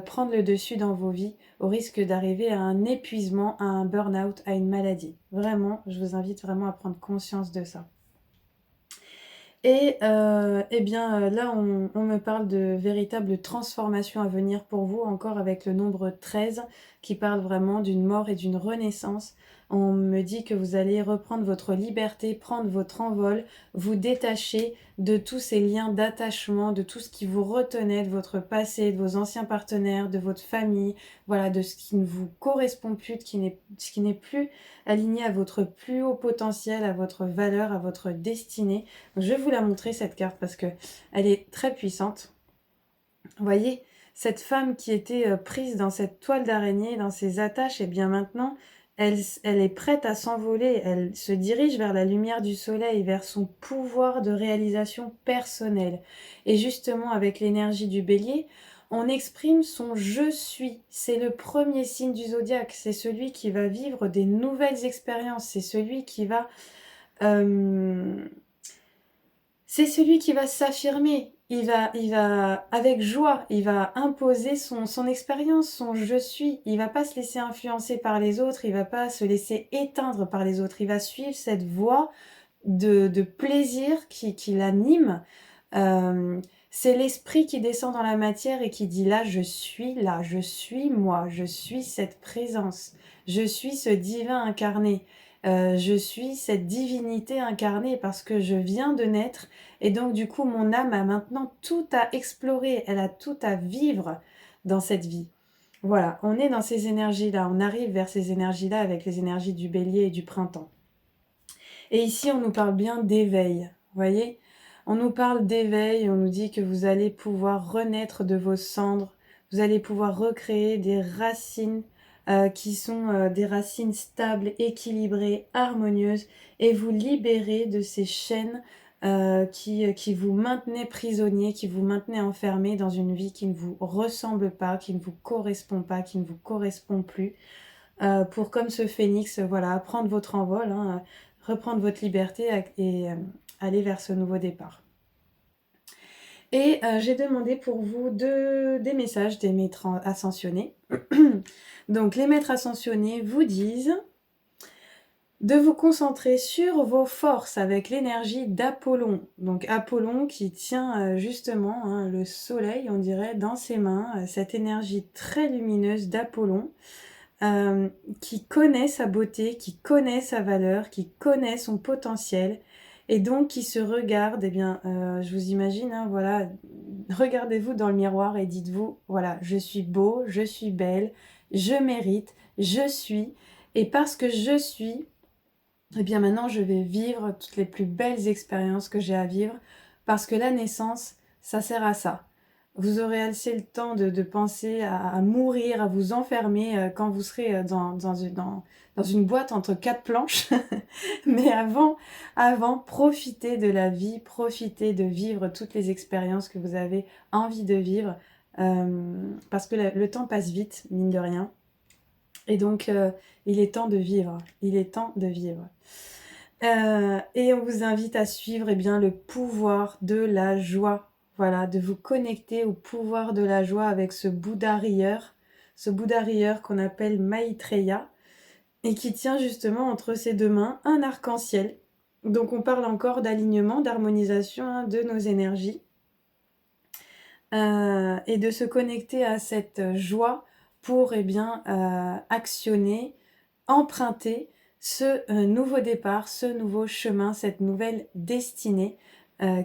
prendre le dessus dans vos vies au risque d'arriver à un épuisement, à un burn-out, à une maladie. Vraiment, je vous invite vraiment à prendre conscience de ça. Eh bien, là, on me parle de véritables transformations à venir pour vous, encore avec le nombre 13 qui parle vraiment d'une mort et d'une renaissance. On me dit que vous allez reprendre votre liberté, prendre votre envol, vous détacher de tous ces liens d'attachement, de tout ce qui vous retenait de votre passé, de vos anciens partenaires, de votre famille, voilà, de ce qui ne vous correspond plus, ce qui n'est plus aligné à votre plus haut potentiel, à votre valeur, à votre destinée. Je vais vous la montrer cette carte parce que elle est très puissante. Vous voyez, cette femme qui était prise dans cette toile d'araignée, dans ses attaches, et bien maintenant, elle est prête à s'envoler. Elle se dirige vers la lumière du soleil, vers son pouvoir de réalisation personnelle. Et justement, avec l'énergie du bélier, on exprime son je suis. C'est le premier signe du zodiaque. C'est celui qui va vivre des nouvelles expériences. Euh, c'est celui qui va s'affirmer, il va, avec joie, il va imposer son expérience, son je suis. Il va pas se laisser influencer par les autres, il va pas se laisser éteindre par les autres. Il va suivre cette voie de plaisir qui l'anime. Euh, c'est l'esprit qui descend dans la matière et qui dit là, je suis moi, je suis cette présence, je suis ce divin incarné. Je suis cette divinité incarnée parce que je viens de naître et donc du coup mon âme a maintenant tout à explorer, elle a tout à vivre dans cette vie. Voilà, on est dans ces énergies-là, on arrive vers ces énergies-là avec les énergies du bélier et du printemps. Et ici on nous parle bien d'éveil, vous voyez? On nous parle d'éveil, on nous dit que vous allez pouvoir renaître de vos cendres, vous allez pouvoir recréer des racines qui sont des racines stables, équilibrées, harmonieuses, et vous libérer de ces chaînes qui vous maintenaient prisonnier, qui vous maintenaient enfermé dans une vie qui ne vous ressemble pas, qui ne vous correspond pas, qui ne vous correspond plus, pour comme ce phénix, voilà, prendre votre envol, hein, reprendre votre liberté et aller vers ce nouveau départ. Et j'ai demandé pour vous des messages des maîtres ascensionnés. Donc les maîtres ascensionnés vous disent de vous concentrer sur vos forces avec l'énergie d'Apollon. Donc Apollon qui tient justement hein, le soleil, on dirait, dans ses mains, cette énergie très lumineuse d'Apollon. Qui connaît sa beauté, qui connaît sa valeur, qui connaît son potentiel, et donc qui se regarde, eh bien, je vous imagine, hein, voilà, regardez-vous dans le miroir et dites-vous, voilà, je suis beau, je suis belle, je mérite, je suis, et parce que je suis, eh bien maintenant je vais vivre toutes les plus belles expériences que j'ai à vivre, parce que la naissance, ça sert à ça. Vous aurez assez le temps de penser à mourir, à vous enfermer quand vous serez dans une boîte entre quatre planches. Mais avant, profitez de la vie, profitez de vivre toutes les expériences que vous avez envie de vivre. Parce que le temps passe vite, mine de rien. Et donc, il est temps de vivre. Il est temps de vivre. Et on vous invite à suivre eh bien, le pouvoir de la joie. Voilà, de vous connecter au pouvoir de la joie avec ce Bouddha rieur qu'on appelle Maitreya, et qui tient justement entre ses deux mains un arc-en-ciel. Donc on parle encore d'alignement, d'harmonisation hein, de nos énergies, et de se connecter à cette joie pour eh bien, actionner, emprunter ce nouveau départ, ce nouveau chemin, cette nouvelle destinée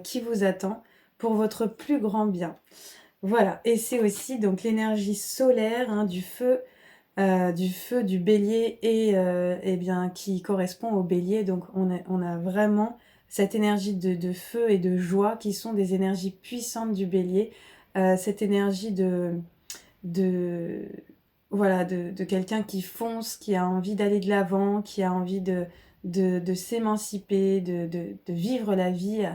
qui vous attend pour votre plus grand bien. Voilà, et c'est aussi donc l'énergie solaire hein, du feu, du bélier et bien qui correspond au bélier. Donc on a vraiment cette énergie de feu et de joie qui sont des énergies puissantes du bélier, cette énergie de voilà, de quelqu'un qui fonce, qui a envie d'aller de l'avant, qui a envie de s'émanciper, de vivre la vie,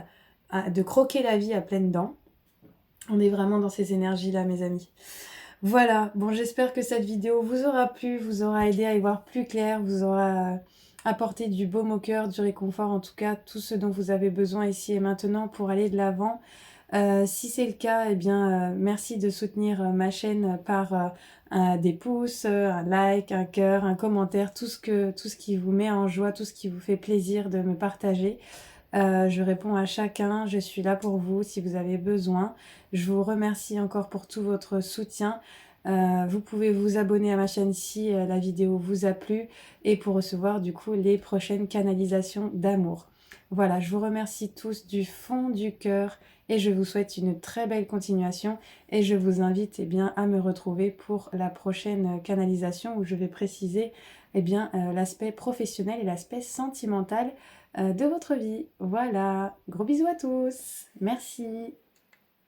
de croquer la vie à pleines dents. On est vraiment dans ces énergies-là, mes amis. Voilà, bon, j'espère que cette vidéo vous aura plu, vous aura aidé à y voir plus clair, vous aura apporté du baume au cœur, du réconfort, en tout cas, tout ce dont vous avez besoin ici et maintenant pour aller de l'avant. Si c'est le cas, eh bien, merci de soutenir ma chaîne par des pouces, un like, un cœur, un commentaire, tout ce qui vous met en joie, tout ce qui vous fait plaisir de me partager. Je réponds à chacun, je suis là pour vous si vous avez besoin. Je vous remercie encore pour tout votre soutien. Vous pouvez vous abonner à ma chaîne si la vidéo vous a plu et pour recevoir du coup les prochaines canalisations d'amour. Voilà, je vous remercie tous du fond du cœur et je vous souhaite une très belle continuation et je vous invite bien, à me retrouver pour la prochaine canalisation où je vais préciser l'aspect professionnel et l'aspect sentimental de votre vie. Voilà, gros bisous à tous. Merci.